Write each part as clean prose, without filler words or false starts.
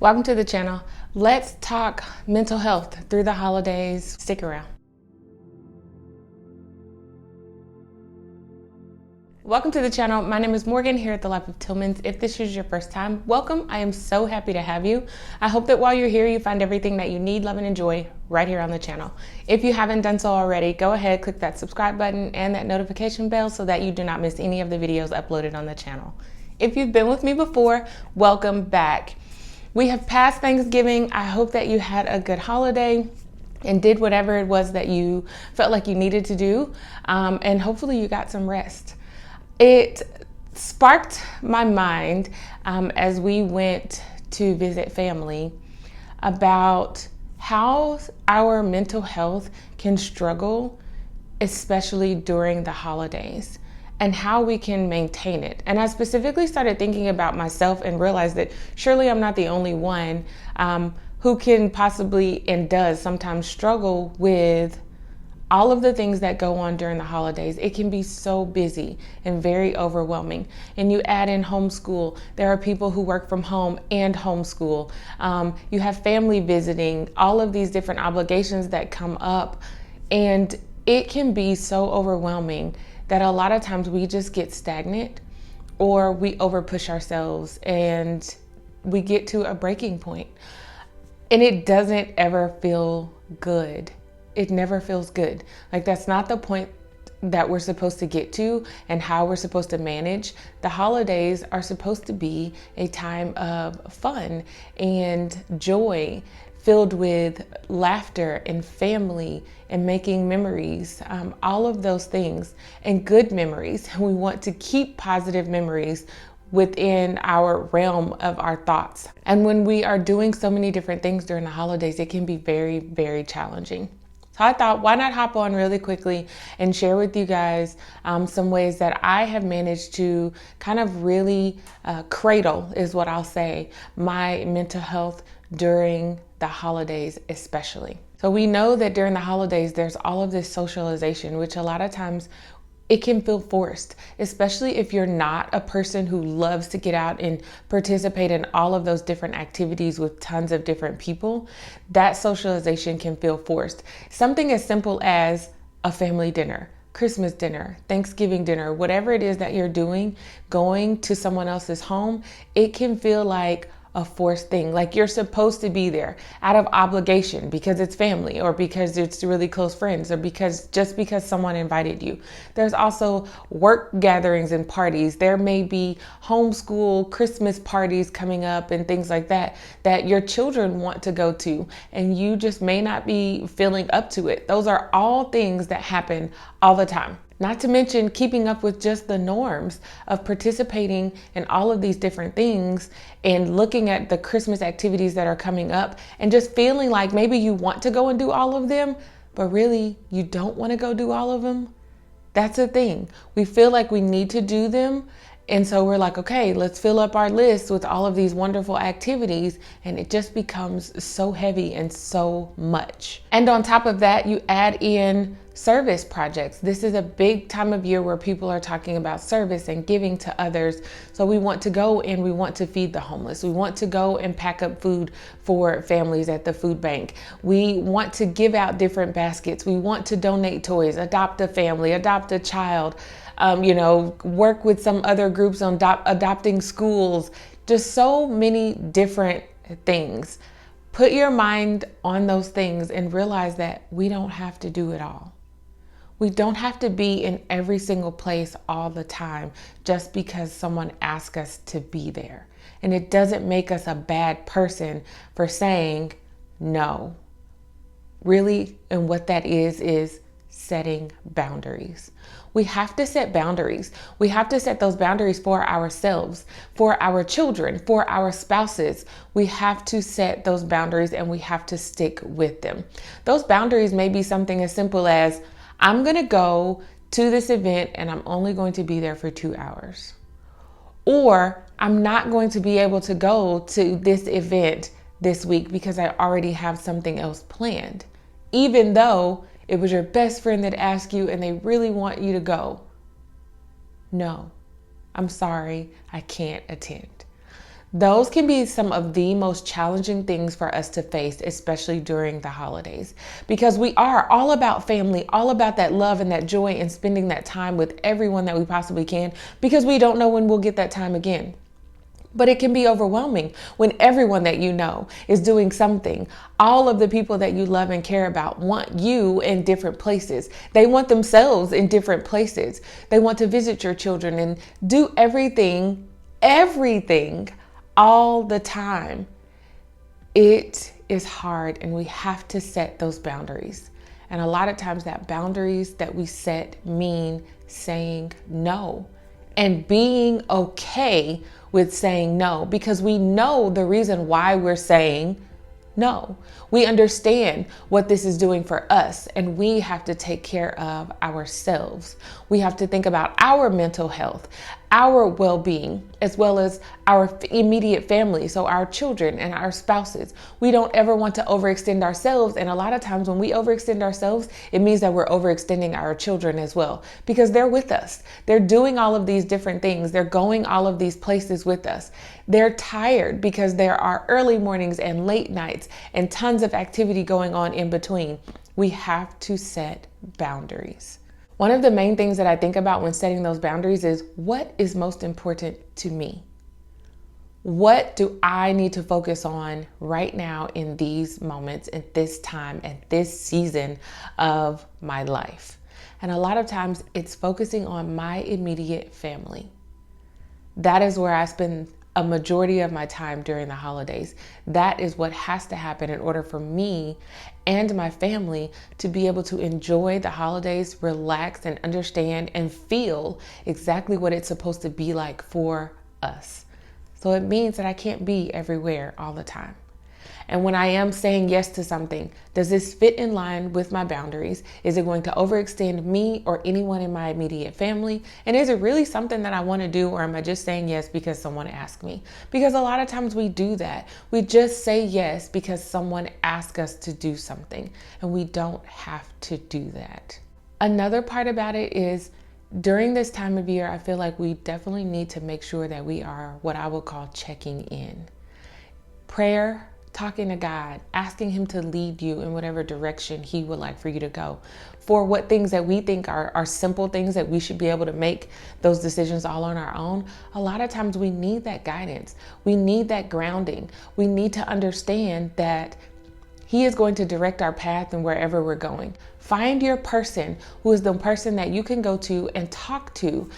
Welcome to the channel. Let's talk mental health through the holidays. Stick around. Welcome to the channel. My name is Morgan here at The Life of Tillmans. If this is your first time, welcome. I am so happy to have you. I hope that while you're here, you find everything that you need, love, and enjoy right here on the channel. If you haven't done so already, go ahead, click that subscribe button and that notification bell so that you do not miss any of the videos uploaded on the channel. If you've been with me before, welcome back. We have passed Thanksgiving. I hope that you had a good holiday and did whatever it was that you felt like you needed to do. And hopefully you got some rest. It sparked my mind as we went to visit family about how our mental health can struggle, especially during the holidays, and how we can maintain it. And I specifically started thinking about myself and realized that surely I'm not the only one who can possibly and does sometimes struggle with all of the things that go on during the holidays. It can be so busy and very overwhelming. And you add in homeschool. There are people who work from home and homeschool. You have family visiting, all of these different obligations that come up. And it can be so overwhelming that a lot of times we just get stagnant or we overpush ourselves and we get to a breaking point. And it doesn't ever feel good. It never feels good. Like, that's not the point that we're supposed to get to and how we're supposed to manage. The holidays are supposed to be a time of fun and joy, filled with laughter and family and making memories, all of those things, and good memories. We want to keep positive memories within our realm of our thoughts. And when we are doing so many different things during the holidays, it can be very, very challenging. So I thought, why not hop on really quickly and share with you guys some ways that I have managed to kind of really cradle, is what I'll say, my mental health during the holidays especially. So we know that during the holidays, there's all of this socialization, which a lot of times it can feel forced, especially if you're not a person who loves to get out and participate in all of those different activities with tons of different people. That socialization can feel forced. Something as simple as a family dinner, Christmas dinner, Thanksgiving dinner, whatever it is that you're doing, going to someone else's home, it can feel like a forced thing, like you're supposed to be there out of obligation because it's family or because it's really close friends or because someone invited you. There's also work gatherings and parties. There may be homeschool Christmas parties coming up and things like that your children want to go to, and you just may not be feeling up to it. Those are all things that happen all the time. Not to mention keeping up with just the norms of participating in all of these different things and looking at the Christmas activities that are coming up and just feeling like maybe you want to go and do all of them, but really you don't want to go do all of them. That's the thing. We feel like we need to do them. And so we're like, okay, let's fill up our list with all of these wonderful activities. And it just becomes so heavy and so much. And on top of that, you add in service projects. This is a big time of year where people are talking about service and giving to others. So we want to go and we want to feed the homeless. We want to go and pack up food for families at the food bank. We want to give out different baskets. We want to donate toys, adopt a family, adopt a child, work with some other groups on adopting schools, just so many different things. Put your mind on those things and realize that we don't have to do it all. We don't have to be in every single place all the time just because someone asked us to be there. And it doesn't make us a bad person for saying no. Really, and what that is setting boundaries. We have to set boundaries. We have to set those boundaries for ourselves, for our children, for our spouses. We have to set those boundaries and we have to stick with them. Those boundaries may be something as simple as, I'm going to go to this event and I'm only going to be there for 2 hours. Or I'm not going to be able to go to this event this week because I already have something else planned. Even though it was your best friend that asked you and they really want you to go. No, I'm sorry, I can't attend. Those can be some of the most challenging things for us to face, especially during the holidays, because we are all about family, all about that love and that joy and spending that time with everyone that we possibly can, because we don't know when we'll get that time again. But it can be overwhelming when everyone that you know is doing something. All of the people that you love and care about want you in different places. They want themselves in different places. They want to visit your children and do everything all the time. It is hard, and we have to set those boundaries. And a lot of times that boundaries that we set mean saying no and being okay with saying no, because we know the reason why we're saying no. We understand what this is doing for us, and we have to take care of ourselves. We have to think about our mental health, our well-being, as well as our immediate family, so our children and our spouses. We don't ever want to overextend ourselves, and a lot of times when we overextend ourselves, it means that we're overextending our children as well, because they're with us. They're doing all of these different things. They're going all of these places with us. They're tired because there are early mornings and late nights and tons of activity going on in between. We have to set boundaries. One of the main things that I think about when setting those boundaries is, what is most important to me? What do I need to focus on right now in these moments, at this time, at this season of my life? And a lot of times it's focusing on my immediate family. That is where I spend a majority of my time during the holidays. That is what has to happen in order for me and my family to be able to enjoy the holidays, relax, and understand and feel exactly what it's supposed to be like for us. So it means that I can't be everywhere all the time. And when I am saying yes to something, does this fit in line with my boundaries? Is it going to overextend me or anyone in my immediate family? And is it really something that I want to do, or am I just saying yes because someone asked me? Because a lot of times we do that. We just say yes because someone asked us to do something, and we don't have to do that. Another part about it is, during this time of year, I feel like we definitely need to make sure that we are what I would call checking in. Prayer, talking to God, asking Him to lead you in whatever direction He would like for you to go. For what things that we think are simple things that we should be able to make those decisions all on our own, a lot of times we need that guidance. We need that grounding. We need to understand that He is going to direct our path and wherever we're going. Find your person who is the person that you can go to and talk to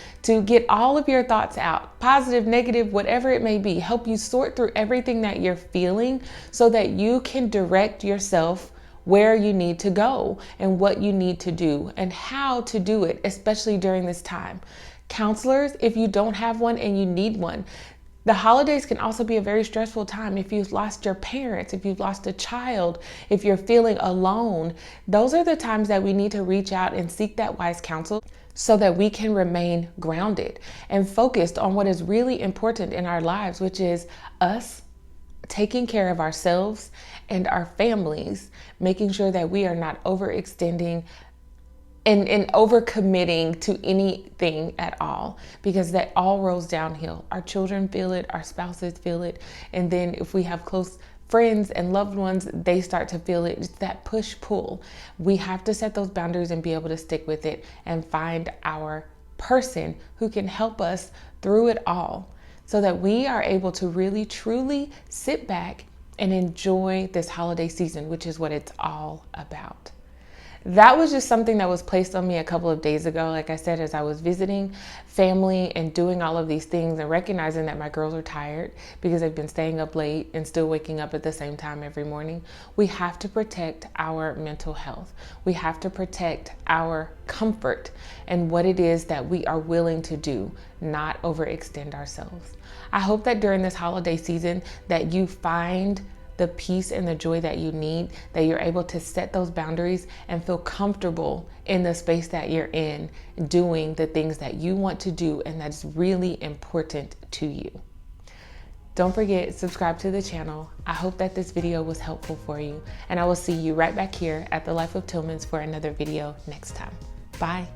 get all of your thoughts out, positive, negative, whatever it may be. Help you sort through everything that you're feeling so that you can direct yourself where you need to go and what you need to do and how to do it, especially during this time. Counselors, if you don't have one and you need one, the holidays can also be a very stressful time. If you've lost your parents, if you've lost a child, if you're feeling alone, those are the times that we need to reach out and seek that wise counsel so that we can remain grounded and focused on what is really important in our lives, which is us taking care of ourselves and our families, making sure that we are not overextending and overcommitting to anything at all, because that all rolls downhill. Our children feel it, our spouses feel it, and then if we have close friends and loved ones, they start to feel it. It's that push-pull. We have to set those boundaries and be able to stick with it and find our person who can help us through it all so that we are able to really, truly sit back and enjoy this holiday season, which is what it's all about. That was just something that was placed on me a couple of days ago. Like I said, as I was visiting family and doing all of these things and recognizing that my girls are tired because they've been staying up late and still waking up at the same time every morning. We have to protect our mental health. We have to protect our comfort and what it is that we are willing to do, not overextend ourselves. I hope that during this holiday season that you find the peace and the joy that you need, that you're able to set those boundaries and feel comfortable in the space that you're in, doing the things that you want to do and that's really important to you. Don't forget, subscribe to the channel. I hope that this video was helpful for you, and I will see you right back here at The Life of Tillmans for another video next time. Bye.